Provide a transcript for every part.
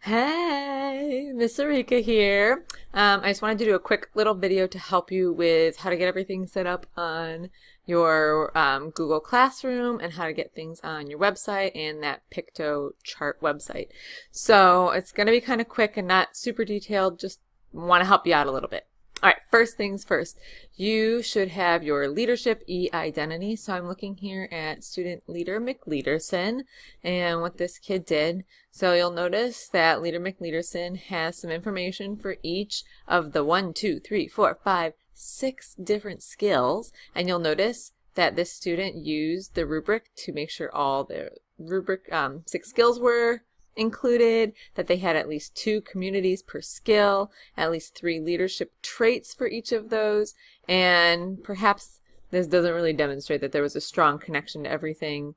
Hey, Miss Sarika here. I just wanted to do a quick little video to help you with how to get everything set up on your Google Classroom and how to get things on your website and that Piktochart website. So it's going to be kind of quick and not super detailed, just want to help you out a little bit. All right, first things first, you should have your leadership e-identity. So I'm looking here at student Leader McLeaderson and what this kid did. So you'll notice that Leader McLeaderson has some information for each of the 6 different skills. And you'll notice that this student used the rubric to make sure all the rubric 6 skills were included, that they had at least 2 communities per skill, at least 3 leadership traits for each of those, and perhaps this doesn't really demonstrate that there was a strong connection to everything.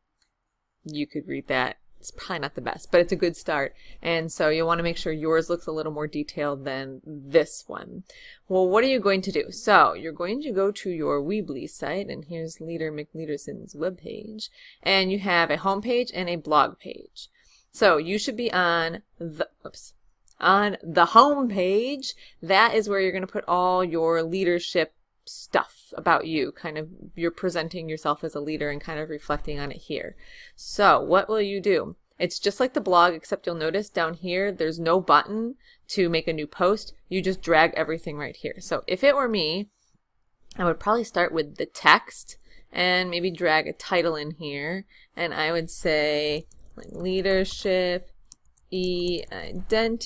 You could read that. It's probably not the best, but it's a good start. And so you'll want to make sure yours looks a little more detailed than this one. Well, what are you going to do? So you're going to go to your Weebly site, and here's Leader McLeaderson's webpage, and you have a home page and a blog page. So you should be on the home page. That is where you're going to put all your leadership stuff about you. Kind of, you're presenting yourself as a leader and kind of reflecting on it here. So what will you do? It's just like the blog, except you'll notice down here there's no button to make a new post. You just drag everything right here. So if it were me, I would probably start with the text and maybe drag a title in here, and I would say leadership e-identity,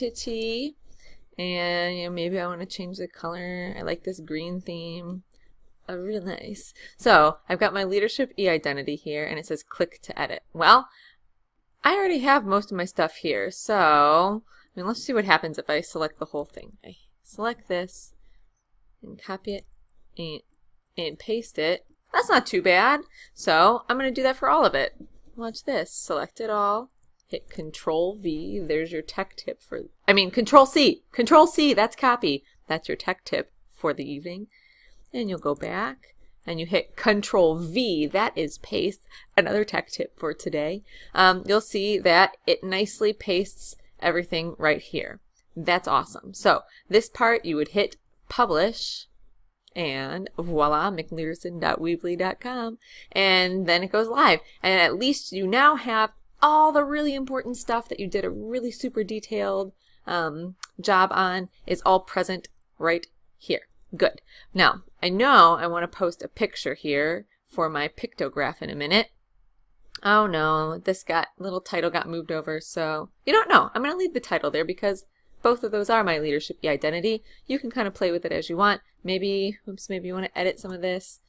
and maybe I want to change the color. I like this green theme. Real nice. So I've got my leadership e-identity here, and it says click to edit. Well, I already have most of my stuff here, so let's see what happens if I select the whole thing. I select this and copy it and paste it. That's not too bad. So I'm going to do that for all of it. Watch this. Select it all. Hit Control V. There's your tech tip Control C. Control C. That's copy. That's your tech tip for the evening. And you'll go back and you hit Control V. That is paste. Another tech tip for today. You'll see that it nicely pastes everything right here. That's awesome. So this part you would hit Publish. And voila, mcleaderson.weebly.com, and then it goes live. And at least you now have all the really important stuff that you did a really super detailed job on is all present right here. Good. Now, I know I want to post a picture here for my pictograph in a minute. Oh no, this little title got moved over, so you don't know. I'm going to leave the title there because both of those are my leadership identity. You can kind of play with it as you want. Maybe you want to edit some of this.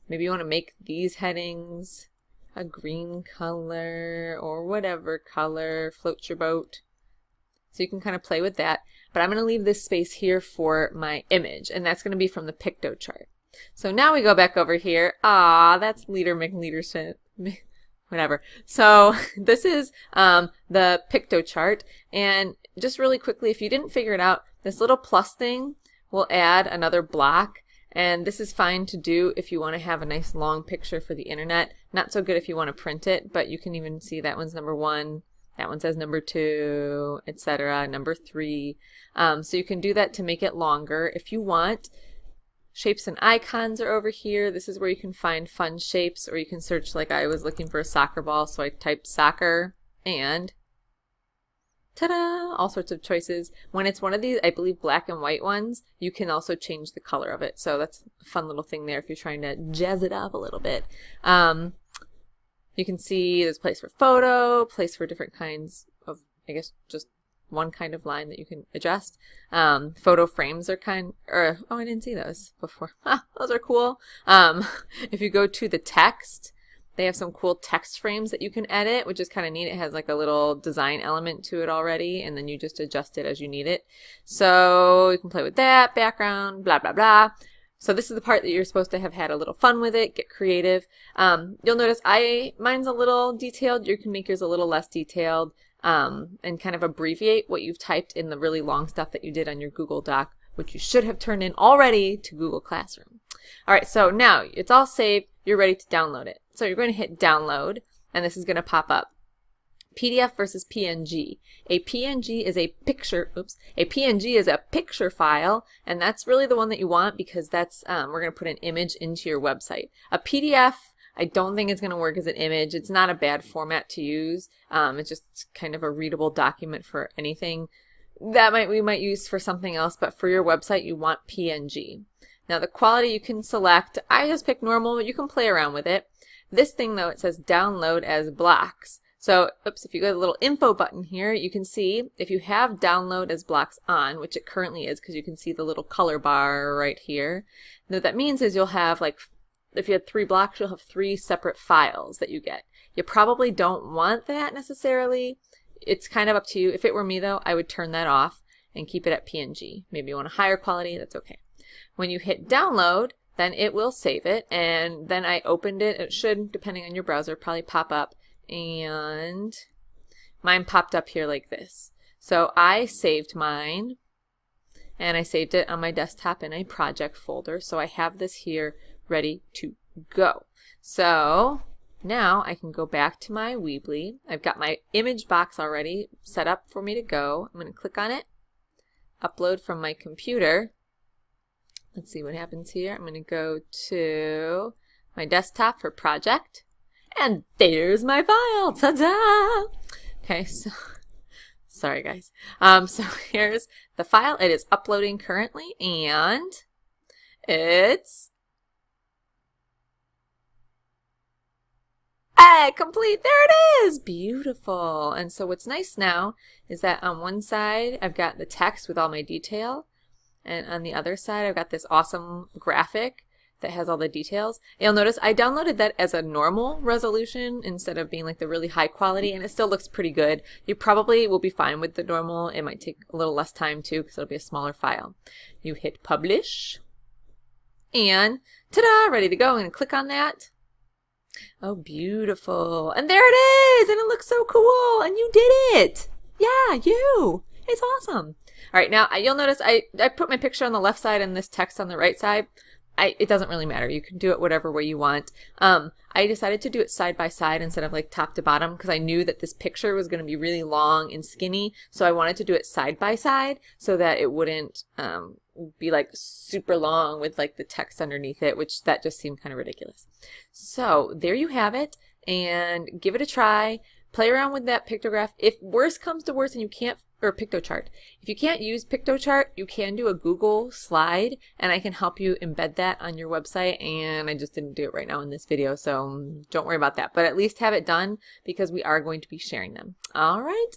Maybe you want to make these headings a green color or whatever color floats your boat. So you can kind of play with that. But I'm going to leave this space here for my image, and that's going to be from the Piktochart. So now we go back over here. That's Leader McLeaderson. Whatever. So this is the Piktochart, and just really quickly, if you didn't figure it out, this little plus thing will add another block, and this is fine to do if you want to have a nice long picture for the internet. Not so good if you want to print it, but you can even see that one's number 1, that one says number 2, etc., number 3. So you can do that to make it longer if you want. Shapes and icons are over here. This is where you can find fun shapes, or you can search, like I was looking for a soccer ball, so I typed soccer, and ta-da! All sorts of choices. When it's one of these, I believe black and white ones, you can also change the color of it. So that's a fun little thing there if you're trying to jazz it up a little bit. You can see there's a place for photo, place for different kinds of, I guess, just one kind of line that you can adjust. Photo frames are I didn't see those before. Those are cool. If you go to the text, they have some cool text frames that you can edit, which is kind of neat. It has like a little design element to it already, and then you just adjust it as you need it. So you can play with that, background, blah, blah, blah. So this is the part that you're supposed to have had a little fun with it, get creative. You'll notice mine's a little detailed. You can make yours a little less detailed, and kind of abbreviate what you've typed in the really long stuff that you did on your Google Doc, which you should have turned in already to Google Classroom. All right, so now it's all saved. You're ready to download it. So you're going to hit download, and this is going to pop up. PDF versus PNG. A PNG is a picture, a PNG is a picture file, and that's really the one that you want because that's, we're going to put an image into your website. A PDF, I don't think it's going to work as an image. It's not a bad format to use. It's just kind of a readable document for anything that we might use for something else, but for your website, you want PNG. Now the quality you can select, I just pick normal, but you can play around with it. This thing though, it says download as blocks. So, if you go to the little info button here, you can see if you have download as blocks on, which it currently is because you can see the little color bar right here. And what that means is you'll have like, if you had 3 blocks, you'll have 3 separate files that you get. You probably don't want that necessarily. It's kind of up to you. If it were me though, I would turn that off and keep it at PNG. Maybe you want a higher quality, that's okay. When you hit download, then it will save it, and then I opened it. It should, depending on your browser, probably pop up. And mine popped up here like this. So I saved mine, and I saved it on my desktop in a project folder. So I have this here ready to go. So now I can go back to my Weebly. I've got my image box already set up for me to go. I'm going to click on it, upload from my computer. Let's see what happens here. I'm going to go to my desktop for project. And there's my file. Ta-da! Okay, so sorry guys. So here's the file. It is uploading currently, and it's complete. There it is. Beautiful. And so what's nice now is that on one side I've got the text with all my detail, and on the other side I've got this awesome graphic that has all the details. You'll notice I downloaded that as a normal resolution instead of being like the really high quality, and it still looks pretty good. You probably will be fine with the normal. It might take a little less time too because it'll be a smaller file. You hit publish, and ta-da, ready to go. I'm going to click on that. Oh, beautiful. And there it is, and it looks so cool, and you did it. Yeah, you. It's awesome. All right, now you'll notice I put my picture on the left side and this text on the right side. It doesn't really matter. You can do it whatever way you want. I decided to do it side by side instead of like top to bottom because I knew that this picture was going to be really long and skinny. So I wanted to do it side by side so that it wouldn't be like super long with like the text underneath it, which that just seemed kind of ridiculous. So there you have it, and give it a try. Play around with that pictograph. If worse comes to worse and you can't, or PictoChart. If you can't use PictoChart, you can do a Google slide, and I can help you embed that on your website, and I just didn't do it right now in this video, so don't worry about that. But at least have it done because we are going to be sharing them. All right.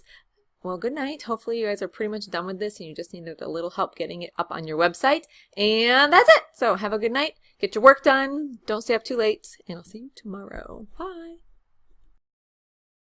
Well, good night. Hopefully you guys are pretty much done with this and you just needed a little help getting it up on your website. And that's it. So have a good night. Get your work done. Don't stay up too late, and I'll see you tomorrow. Bye.